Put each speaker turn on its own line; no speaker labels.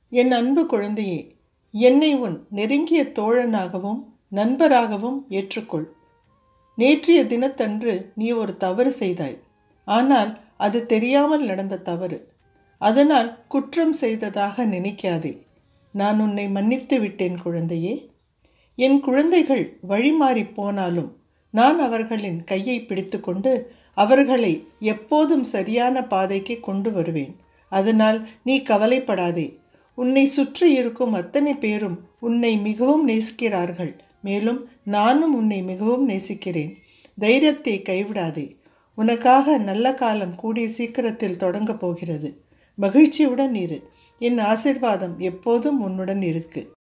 என் அன்பு குழந்தையே, என்னை உன் நெருங்கிய தோழனாகவும் நண்பராகவும் ஏற்றுக்கொள். நேற்றைய தினத்தன்று நீ ஒரு தவறு செய்தாய். ஆனால் அது தெரியாமல் நடந்த தவறு. அதனால் குற்றம் செய்ததாக நினைக்காதே. நான் உன்னை மன்னித்து விட்டேன் குழந்தையே. என் குழந்தைகள் வழிமாறி போனாலும் நான் அவர்களின் கையை பிடித்து கொண்டு அவர்களை எப்போதும் சரியான பாதைக்கு கொண்டு வருவேன். அதனால் நீ கவலைப்படாதே. உன்னை சுற்றி இருக்கும் அத்தனை பேரும் உன்னை மிகவும் நேசிக்கிறார்கள். மேலும் நானும் உன்னை மிகவும் நேசிக்கிறேன். தைரியத்தை கைவிடாதே. உனக்காக நல்ல காலம் கூடிய சீக்கிரத்தில் தொடங்கப் போகிறது. மகிழ்ச்சியுடன் இரு. என் ஆசீர்வாதம் எப்போதும் உன்னுடன் இருக்கு.